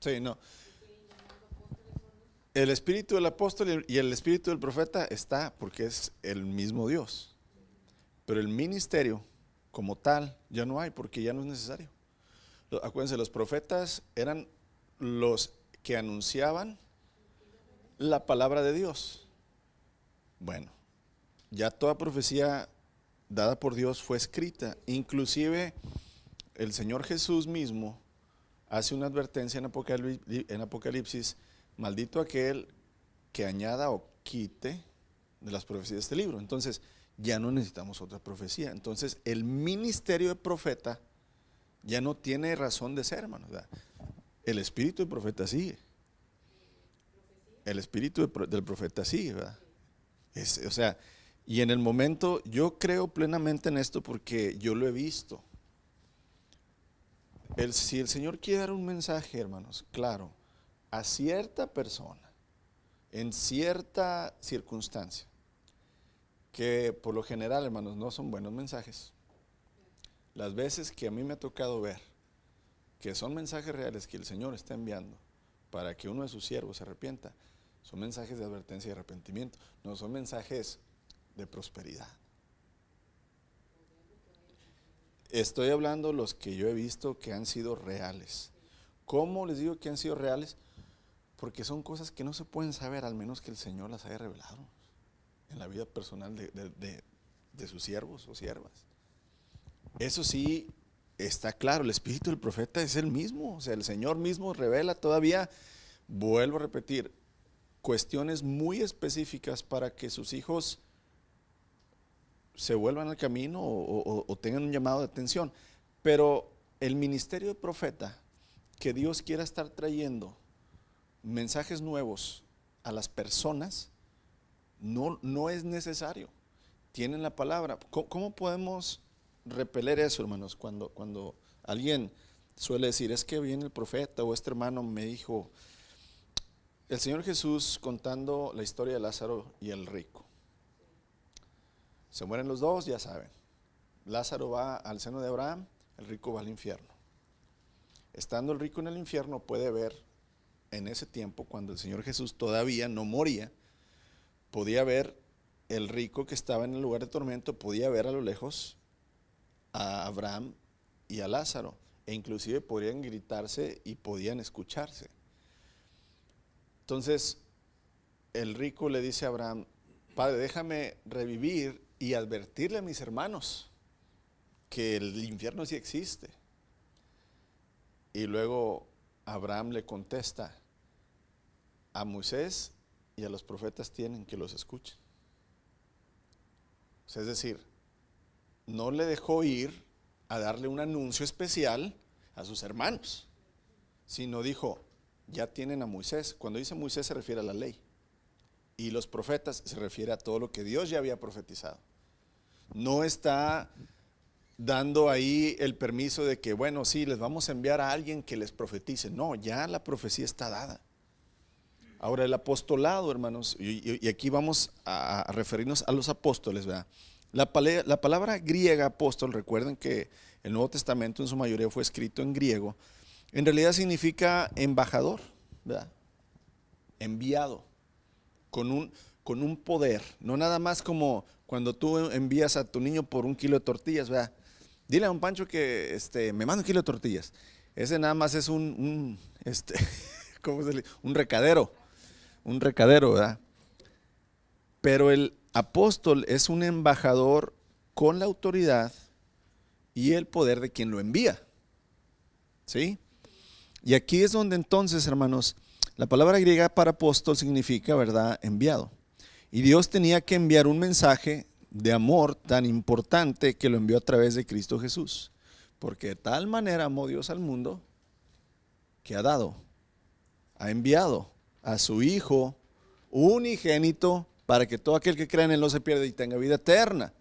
Sí, no. El espíritu del apóstol y el espíritu del profeta está porque es el mismo Dios. Pero el ministerio como tal ya no hay porque ya no es necesario. Acuérdense, los profetas eran los que anunciaban la palabra de Dios. Bueno, ya toda profecía dada por Dios fue escrita. Inclusive el Señor Jesús mismo hace una advertencia en Apocalipsis: maldito aquel que añada o quite de las profecías de este libro. Entonces ya no necesitamos otra profecía. Entonces el ministerio de profeta ya no tiene razón de ser, hermano. El espíritu del profeta sigue. El espíritu del profeta sigue, ¿verdad? O sea, y en el momento, yo creo plenamente en esto porque yo lo he visto. Si el Señor quiere dar un mensaje, hermanos, claro, a cierta persona, en cierta circunstancia, que por lo general, hermanos, no son buenos mensajes. Las veces que a mí me ha tocado ver que son mensajes reales que el Señor está enviando para que uno de sus siervos se arrepienta, son mensajes de advertencia y arrepentimiento, no son mensajes de prosperidad. Estoy hablando los que yo he visto que han sido reales. ¿Cómo les digo que han sido reales? Porque son cosas que no se pueden saber, al menos que el Señor las haya revelado en la vida personal de sus siervos o siervas. Eso sí está claro, el espíritu del profeta es el mismo. O sea, el Señor mismo revela todavía, vuelvo a repetir, cuestiones muy específicas para que sus hijos se vuelvan al camino o tengan un llamado de atención. Pero el ministerio de profeta, que Dios quiera estar trayendo mensajes nuevos a las personas, no es necesario. Tienen la palabra. ¿Cómo podemos repeler eso, hermanos? Cuando alguien suele decir: es que viene el profeta, o este hermano me dijo. El Señor Jesús contando la historia de Lázaro y el rico. Se mueren los dos, ya saben. Lázaro va al seno de Abraham, el rico va al infierno. Estando el rico en el infierno, puede ver en ese tiempo, cuando el Señor Jesús todavía no moría, podía ver el rico que estaba en el lugar de tormento, podía ver a lo lejos a Abraham y a Lázaro, e inclusive podrían gritarse y podían escucharse. Entonces el rico le dice a Abraham: Padre, déjame revivir y advertirle a mis hermanos que el infierno sí existe. Y luego Abraham le contesta: a Moisés y a los profetas tienen que los escuchen. O sea, es decir, no le dejó ir a darle un anuncio especial a sus hermanos, sino dijo: ya tienen a Moisés. Cuando dice Moisés se refiere a la ley, y los profetas se refiere a todo lo que Dios ya había profetizado. No está dando ahí el permiso de que, bueno, sí, les vamos a enviar a alguien que les profetice. No, ya la profecía está dada. Ahora, el apostolado, hermanos, y aquí vamos a referirnos a los apóstoles, ¿verdad? La palabra griega apóstol, recuerden que el Nuevo Testamento en su mayoría fue escrito en griego. En realidad significa embajador, ¿verdad? Enviado, con un poder. No nada más como cuando tú envías a tu niño por 1 kilo de tortillas, ¿verdad? Dile a un Pancho que me manda 1 kilo de tortillas. Ese nada más es ¿cómo se le dice? Un recadero, ¿verdad? Pero el apóstol es un embajador con la autoridad y el poder de quien lo envía, ¿sí? Y aquí es donde entonces, hermanos, la palabra griega para apóstol significa, ¿verdad?, enviado. Y Dios tenía que enviar un mensaje de amor tan importante que lo envió a través de Cristo Jesús. Porque de tal manera amó Dios al mundo que ha enviado a su Hijo unigénito para que todo aquel que crea en él no se pierda y tenga vida eterna.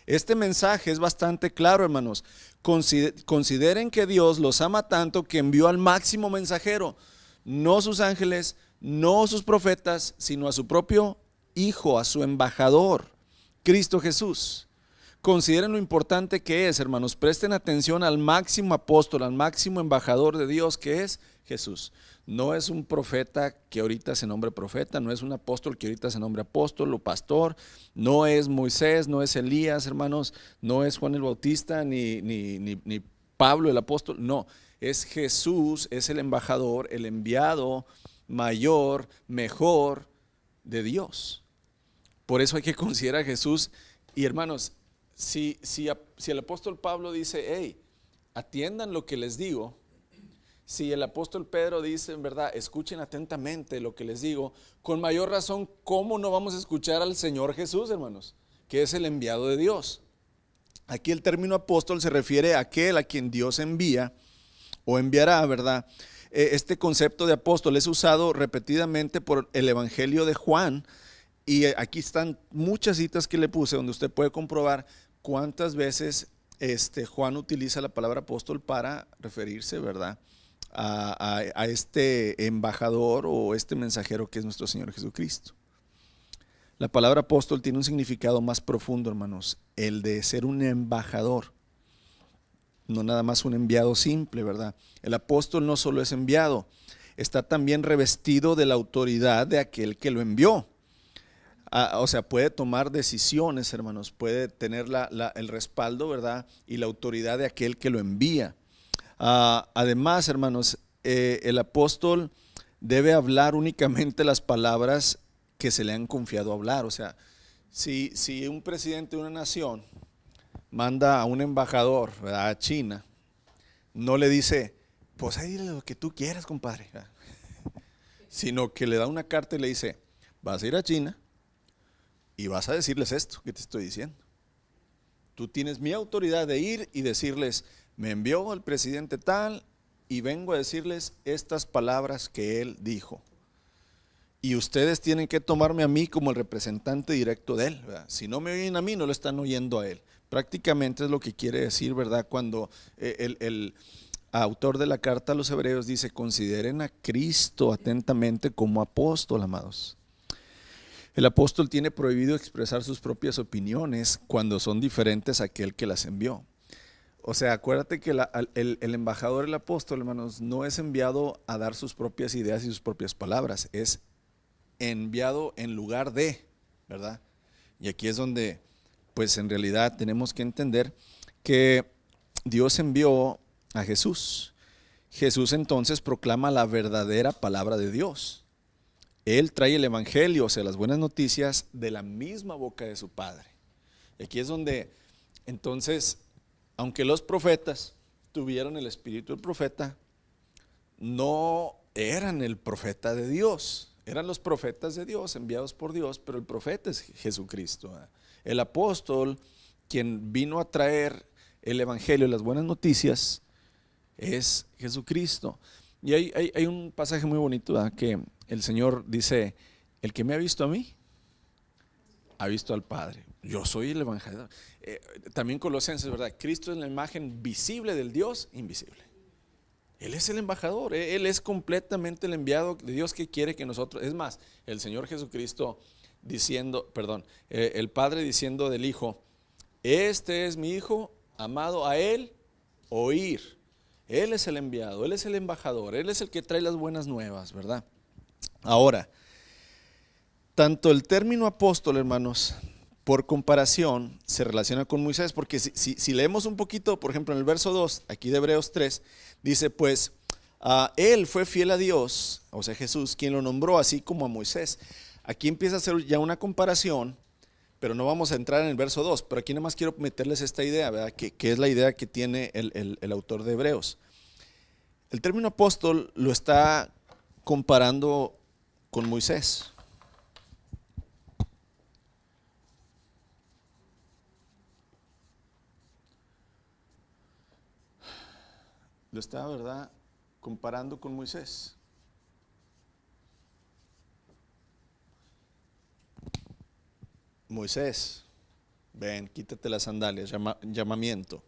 Este mensaje es bastante claro, hermanos. Consideren que Dios los ama tanto que envió al máximo mensajero, no sus ángeles, no sus profetas, sino a su propio Hijo, a su embajador, Cristo Jesús. Consideren lo importante que es, hermanos. Presten atención al máximo apóstol, al máximo embajador de Dios, que es Jesús. No es un profeta que ahorita se nombre profeta, no es un apóstol que ahorita se nombre apóstol o pastor, no es Moisés, no es Elías, hermanos, no es Juan el Bautista, ni Pablo el apóstol, no, es Jesús, es el embajador, el enviado mayor, mejor de Dios. Por eso hay que considerar a Jesús. Y hermanos, si el apóstol Pablo dice, hey, atiendan lo que les digo, si el apóstol Pedro dice, en verdad, escuchen atentamente lo que les digo, con mayor razón, ¿cómo no vamos a escuchar al Señor Jesús, hermanos? Que es el enviado de Dios. Aquí el término apóstol se refiere a aquel a quien Dios envía o enviará, ¿verdad? Este concepto de apóstol es usado repetidamente por el Evangelio de Juan, y aquí están muchas citas que le puse donde usted puede comprobar cuántas veces Juan utiliza la palabra apóstol para referirse, ¿verdad?, a este embajador o este mensajero que es nuestro Señor Jesucristo. La palabra apóstol tiene un significado más profundo, hermanos, el de ser un embajador, no nada más un enviado simple, ¿verdad? El apóstol no solo es enviado, está también revestido de la autoridad de aquel que lo envió. O sea, puede tomar decisiones, hermanos, puede tener el respaldo, ¿verdad?, y la autoridad de aquel que lo envía. Además, hermanos, el apóstol debe hablar únicamente las palabras que se le han confiado hablar. O sea, si un presidente de una nación manda a un embajador, ¿verdad?, a China, no le dice, pues ahí dile lo que tú quieras, compadre, ¿verdad?, sino que le da una carta y le dice, vas a ir a China y vas a decirles esto que te estoy diciendo. Tú tienes mi autoridad de ir y decirles, me envió el presidente tal y vengo a decirles estas palabras que él dijo. Y ustedes tienen que tomarme a mí como el representante directo de él, ¿verdad? Si no me oyen a mí, no lo están oyendo a él. Prácticamente es lo que quiere decir, ¿verdad?, cuando el autor de la carta a los hebreos dice, consideren a Cristo atentamente como apóstol, amados. El apóstol tiene prohibido expresar sus propias opiniones cuando son diferentes a aquel que las envió. O sea, acuérdate que el embajador, el apóstol, hermanos, no es enviado a dar sus propias ideas y sus propias palabras, es enviado en lugar de, ¿verdad? Y aquí es donde, pues en realidad tenemos que entender que Dios envió a Jesús. Jesús entonces proclama la verdadera palabra de Dios. Él trae el evangelio, o sea, las buenas noticias de la misma boca de su Padre. Y aquí es donde, entonces, aunque los profetas tuvieron el espíritu del profeta, no eran el profeta de Dios, eran los profetas de Dios, enviados por Dios, pero el profeta es Jesucristo. El apóstol, quien vino a traer el evangelio, las buenas noticias, es Jesucristo. Y hay un pasaje muy bonito, ¿verdad?, que el Señor dice, el que me ha visto a mí, ha visto al Padre. Yo soy el evangelio. También Colosenses, ¿verdad? Cristo es la imagen visible del Dios invisible. Él es el embajador, Él es completamente el enviado de Dios que quiere que nosotros, es más, el Señor Jesucristo diciendo, el Padre diciendo del Hijo, este es mi Hijo, amado, a Él oír. Él es el enviado, Él es el embajador, Él es el que trae las buenas nuevas, ¿verdad? Ahora, tanto el término apóstol, hermanos, por comparación, se relaciona con Moisés, porque si leemos un poquito, por ejemplo, en el verso 2, aquí de Hebreos 3, dice, pues, él fue fiel a Dios, o sea, Jesús, quien lo nombró así como a Moisés. Aquí empieza a hacer ya una comparación, pero no vamos a entrar en el verso 2, pero aquí nada más quiero meterles esta idea, ¿verdad?, que es la idea que tiene el autor de Hebreos. El término apóstol lo está comparando con Moisés. Lo está, ¿verdad?, comparando con Moisés. Moisés, ven, quítate las sandalias, llamamiento.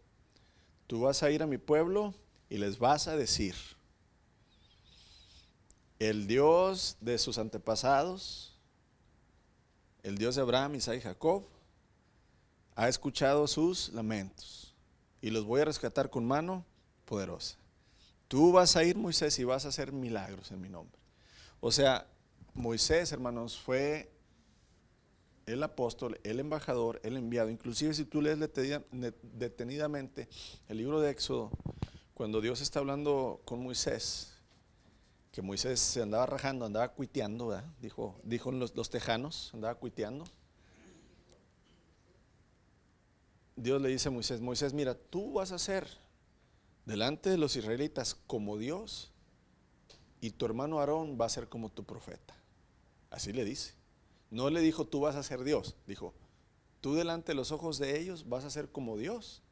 Tú vas a ir a mi pueblo y les vas a decir, el Dios de sus antepasados, el Dios de Abraham, Isaac y Jacob, ha escuchado sus lamentos y los voy a rescatar con mano poderosa. Tú vas a ir, Moisés, y vas a hacer milagros en mi nombre. O sea, Moisés, hermanos, fue el apóstol, el embajador, el enviado. Inclusive si tú lees detenidamente el libro de Éxodo, cuando Dios está hablando con Moisés, que Moisés se andaba rajando, andaba cuiteando, ¿verdad? Dijo los tejanos, andaba cuiteando. Dios le dice a Moisés: Moisés, mira, tú vas a ser delante de los israelitas como Dios, y tu hermano Aarón va a ser como tu profeta. Así le dice. No le dijo tú vas a ser Dios, dijo tú delante de los ojos de ellos vas a ser como Dios,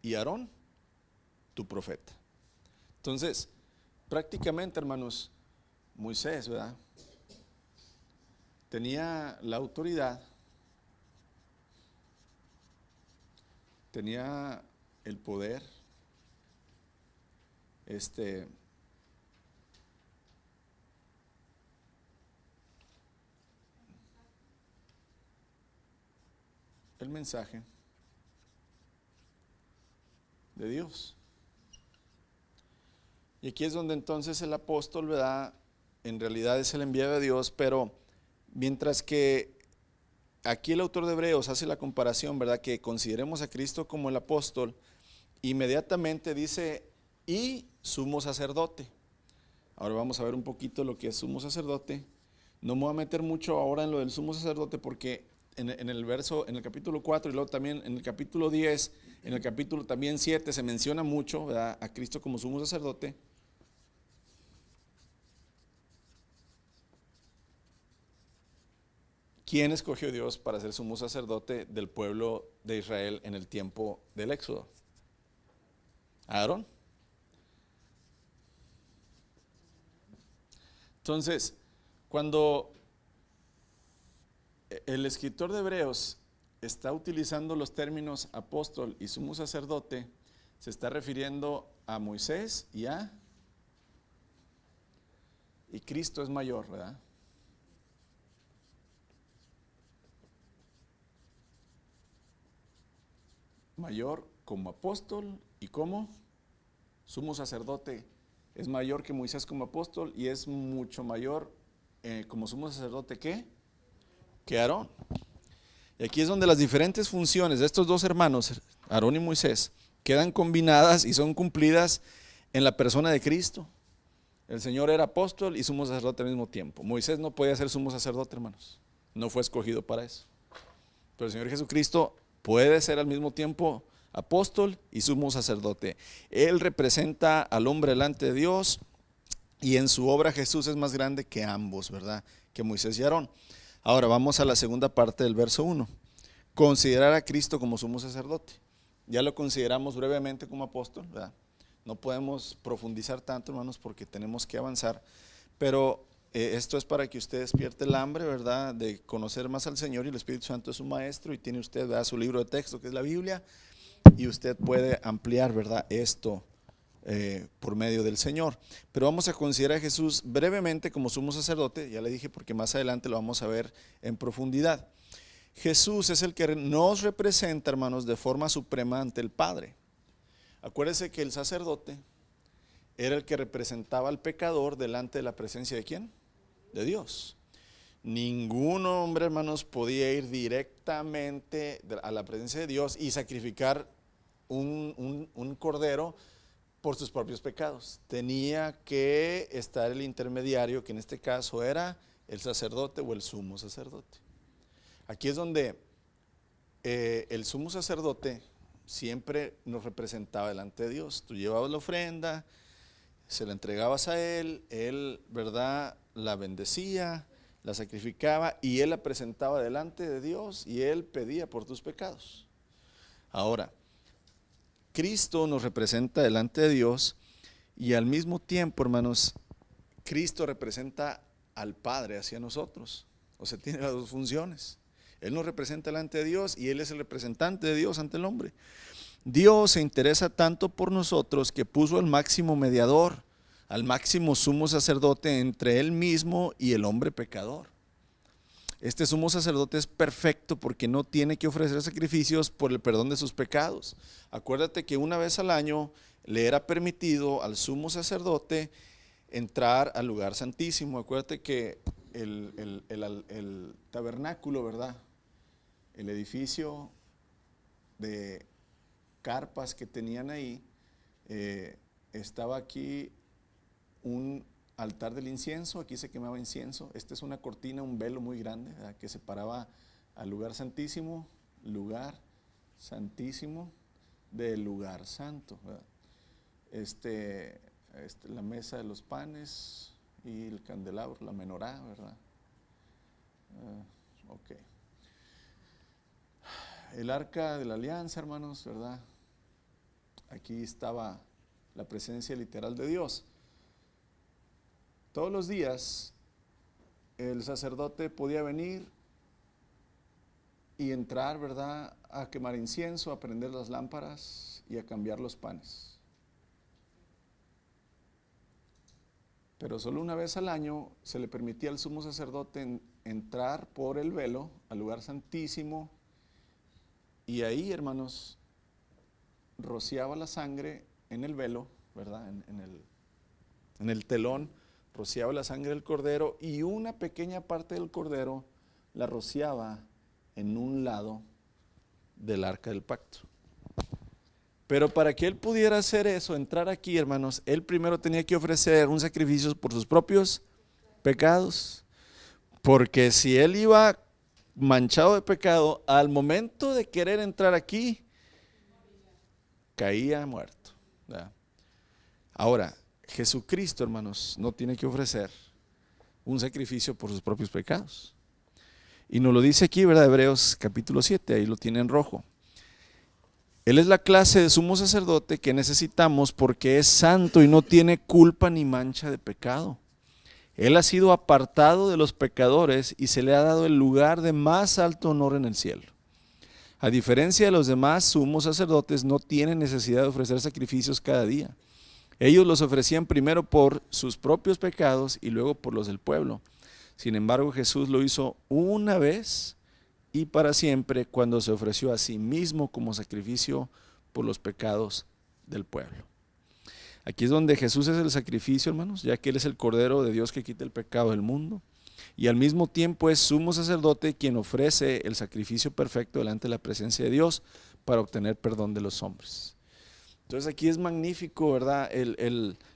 y Aarón tu profeta. Entonces, prácticamente, hermanos, Moisés, ¿verdad?, tenía la autoridad, tenía el poder, el mensaje de Dios. Y aquí es donde entonces el apóstol, ¿verdad?, en realidad es el enviado de Dios, pero mientras que aquí el autor de Hebreos hace la comparación, ¿verdad?, que consideremos a Cristo como el apóstol, inmediatamente dice y sumo sacerdote. Ahora vamos a ver un poquito lo que es sumo sacerdote. No me voy a meter mucho ahora en lo del sumo sacerdote, porque en el verso, en el capítulo 4 y luego también en el capítulo 10, en el capítulo también 7 se menciona mucho, ¿verdad?, a Cristo como sumo sacerdote. ¿Quién escogió Dios para ser sumo sacerdote del pueblo de Israel en el tiempo del Éxodo? Aarón. Entonces, cuando el escritor de Hebreos está utilizando los términos apóstol y sumo sacerdote, se está refiriendo a Moisés y Cristo es mayor, ¿verdad? Mayor como apóstol y como sumo sacerdote. Es mayor que Moisés como apóstol y es mucho mayor como sumo sacerdote que Aarón. Y aquí es donde las diferentes funciones de estos dos hermanos, Aarón y Moisés, quedan combinadas y son cumplidas en la persona de Cristo. El Señor era apóstol y sumo sacerdote al mismo tiempo. Moisés no podía ser sumo sacerdote, hermanos. No fue escogido para eso. Pero el Señor Jesucristo puede ser al mismo tiempo apóstol y sumo sacerdote. Él representa al hombre delante de Dios, y en su obra Jesús es más grande que ambos, ¿verdad?, que Moisés y Aarón. Ahora vamos a la segunda parte del verso 1. Considerar a Cristo como sumo sacerdote. Ya lo consideramos brevemente como apóstol, ¿verdad? No podemos profundizar tanto, hermanos, porque tenemos que avanzar, pero esto es para que usted despierte el hambre, ¿verdad?, de conocer más al Señor, y el Espíritu Santo es su maestro, y tiene usted, ¿verdad?, su libro de texto, que es la Biblia, y usted puede ampliar, ¿verdad?, esto por medio del Señor. Pero vamos a considerar a Jesús brevemente como sumo sacerdote, ya le dije, porque más adelante lo vamos a ver en profundidad. Jesús es el que nos representa, hermanos, de forma suprema ante el Padre. Acuérdese que el sacerdote era el que representaba al pecador delante de la presencia ¿de quién? De Dios. Ningún hombre, hermanos, podía ir directamente a la presencia de Dios y sacrificar un cordero por sus propios pecados. Tenía que estar el intermediario, que en este caso era el sacerdote o el sumo sacerdote. Aquí es donde el sumo sacerdote siempre nos representaba delante de Dios. Tú llevabas la ofrenda, se la entregabas a él, ¿verdad?, la bendecía, la sacrificaba y él la presentaba delante de Dios y él pedía por tus pecados. Ahora, Cristo nos representa delante de Dios, y al mismo tiempo, hermanos, Cristo representa al Padre hacia nosotros. O sea, tiene las dos funciones. Él nos representa delante de Dios y Él es el representante de Dios ante el hombre. Dios se interesa tanto por nosotros que puso al máximo mediador, al máximo sumo sacerdote entre Él mismo y el hombre pecador. Este sumo sacerdote es perfecto porque no tiene que ofrecer sacrificios por el perdón de sus pecados. Acuérdate que una vez al año le era permitido al sumo sacerdote entrar al lugar santísimo. Acuérdate que el tabernáculo, ¿verdad?, el edificio de carpas que tenían ahí, estaba aquí un altar del incienso, aquí se quemaba incienso. Esta es una cortina, un velo muy grande, ¿verdad?, que separaba al lugar santísimo del lugar santo, ¿verdad? La mesa de los panes y el candelabro, la menorá, ¿verdad? Ok. El arca de la alianza, hermanos, ¿verdad? Aquí estaba la presencia literal de Dios. Todos los días el sacerdote podía venir y entrar, ¿verdad?, a quemar incienso, a prender las lámparas y a cambiar los panes. Pero solo una vez al año se le permitía al sumo sacerdote entrar por el velo al lugar santísimo, y ahí, hermanos, rociaba la sangre en el velo, ¿verdad?, en el telón, rociaba la sangre del cordero, y una pequeña parte del cordero la rociaba en un lado del arca del pacto. Pero para que él pudiera hacer eso, entrar aquí, hermanos, él primero tenía que ofrecer un sacrificio por sus propios pecados. Porque si él iba manchado de pecado, al momento de querer entrar aquí, caía muerto, ¿verdad? Ahora, Jesucristo, hermanos, no tiene que ofrecer un sacrificio por sus propios pecados. Y nos lo dice aquí, ¿verdad? Hebreos capítulo 7, ahí lo tiene en rojo. Él es la clase de sumo sacerdote que necesitamos porque es santo y no tiene culpa ni mancha de pecado. Él ha sido apartado de los pecadores y se le ha dado el lugar de más alto honor en el cielo. A diferencia de los demás sumos sacerdotes, no tienen necesidad de ofrecer sacrificios cada día. Ellos los ofrecían primero por sus propios pecados y luego por los del pueblo. Sin embargo, Jesús lo hizo una vez y para siempre cuando se ofreció a sí mismo como sacrificio por los pecados del pueblo. Aquí es donde Jesús es el sacrificio, hermanos, ya que Él es el Cordero de Dios que quita el pecado del mundo, y al mismo tiempo es sumo sacerdote quien ofrece el sacrificio perfecto delante de la presencia de Dios para obtener perdón de los hombres. Entonces aquí es magnífico, ¿verdad?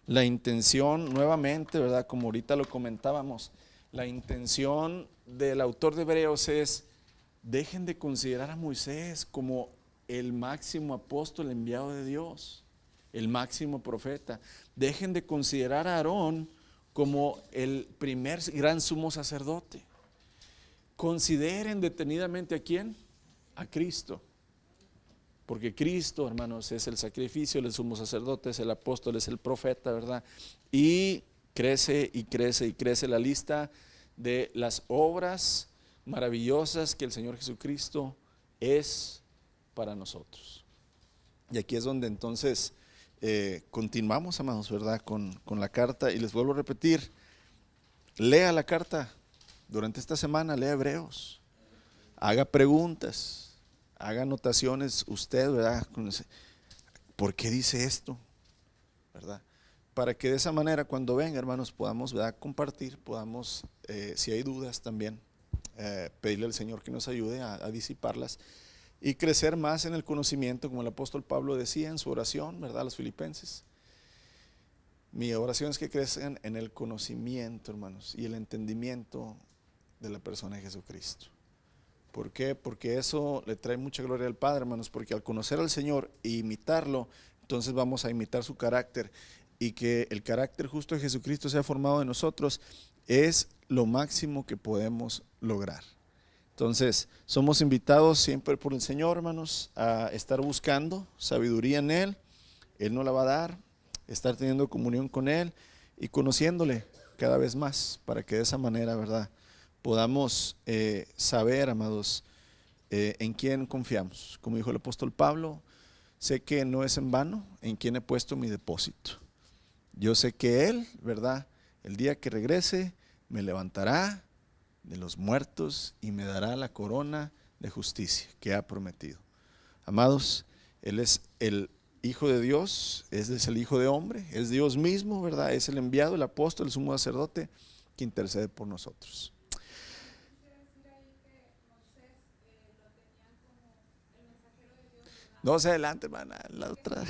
La intención, nuevamente, ¿verdad? Como ahorita lo comentábamos, la intención del autor de Hebreos es: dejen de considerar a Moisés como el máximo apóstol enviado de Dios, el máximo profeta. Dejen de considerar a Aarón como el primer gran sumo sacerdote. Consideren detenidamente ¿a quién? A Cristo. Porque Cristo, hermanos, es el sacrificio, el sumo sacerdote, es el apóstol, es el profeta, ¿verdad? Y crece y crece y crece la lista de las obras maravillosas que el Señor Jesucristo es para nosotros. Y aquí es donde entonces continuamos, amados, ¿verdad? Con la carta, y les vuelvo a repetir: lea la carta durante esta semana, lea Hebreos, haga preguntas, haga anotaciones usted, ¿verdad? ¿Por qué dice esto? ¿Verdad? Para que de esa manera, cuando venga, hermanos, podamos, ¿verdad?, compartir, podamos, si hay dudas también, pedirle al Señor que nos ayude a disiparlas y crecer más en el conocimiento, como el apóstol Pablo decía en su oración, ¿verdad?, a los filipenses. Mi oración es que crezcan en el conocimiento, hermanos, y el entendimiento de la persona de Jesucristo. ¿Por qué? Porque eso le trae mucha gloria al Padre, hermanos, porque al conocer al Señor e imitarlo, entonces vamos a imitar su carácter, y que el carácter justo de Jesucristo sea formado en nosotros es lo máximo que podemos lograr. Entonces, somos invitados siempre por el Señor, hermanos, a estar buscando sabiduría en Él. Él nos la va a dar, estar teniendo comunión con Él y conociéndole cada vez más, para que de esa manera, ¿verdad?, podamos saber, amados, en quién confiamos. Como dijo el apóstol Pablo: sé que no es en vano en quien he puesto mi depósito. Yo sé que Él, ¿verdad?, el día que regrese, me levantará de los muertos y me dará la corona de justicia que ha prometido. Amados, Él es el Hijo de Dios, es el Hijo de hombre, es Dios mismo, ¿verdad? Es el enviado, el apóstol, el sumo sacerdote que intercede por nosotros. No se adelante, hermana, la otra.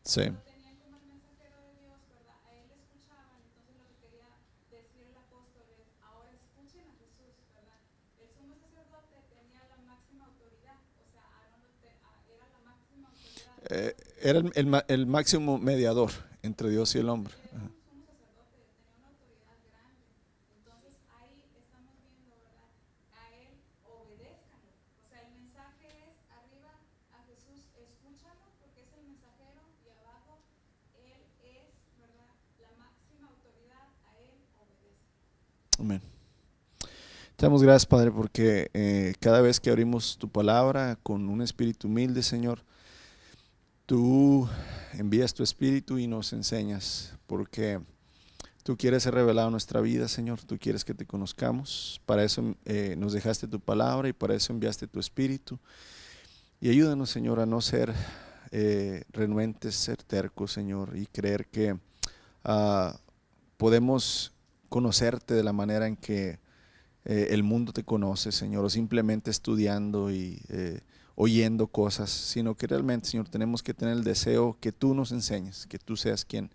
Sí. Lo tenían como el mensajero de Dios, ¿verdad? A él escuchaban, entonces lo que quería decir el apóstol es, ahora escuchen a Jesús, ¿verdad? El sumo sacerdote tenía la máxima autoridad, o sea, Aarón era la máxima autoridad. Era el máximo mediador entre Dios y el hombre. Era un sumo sacerdote, tenía una autoridad grande. Entonces ahí estamos viendo, ¿verdad? A él obedézcanlo. O sea, el mensaje es arriba a Jesús, escúchalo porque es el mensajero, y abajo él es, ¿verdad? La máxima autoridad, a él obedece. Amén. Te damos gracias, Padre, porque cada vez que abrimos tu palabra con un espíritu humilde, Señor, tú envías tu espíritu y nos enseñas, porque tú quieres ser revelado en nuestra vida, Señor. Tú quieres que te conozcamos. Para eso nos dejaste tu palabra y para eso enviaste tu espíritu. Y ayúdanos, Señor, a no ser renuentes, ser tercos, Señor, y creer que podemos conocerte de la manera en que el mundo te conoce, Señor, o simplemente estudiando y oyendo cosas, sino que realmente, Señor, tenemos que tener el deseo que tú nos enseñes, que tú seas quien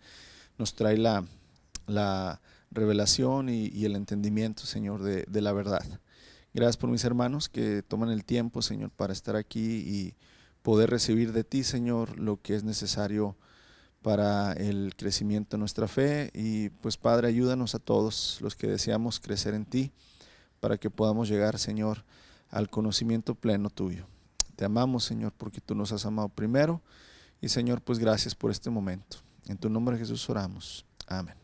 nos trae la revelación y el entendimiento, Señor, de la verdad. Gracias por mis hermanos que toman el tiempo, Señor, para estar aquí y poder recibir de ti, Señor, lo que es necesario para el crecimiento de nuestra fe. Y pues, Padre, ayúdanos a todos los que deseamos crecer en ti, para que podamos llegar, Señor, al conocimiento pleno tuyo. Te amamos, Señor, porque tú nos has amado primero. Y, Señor, pues gracias por este momento. En tu nombre, Jesús, oramos. Amén.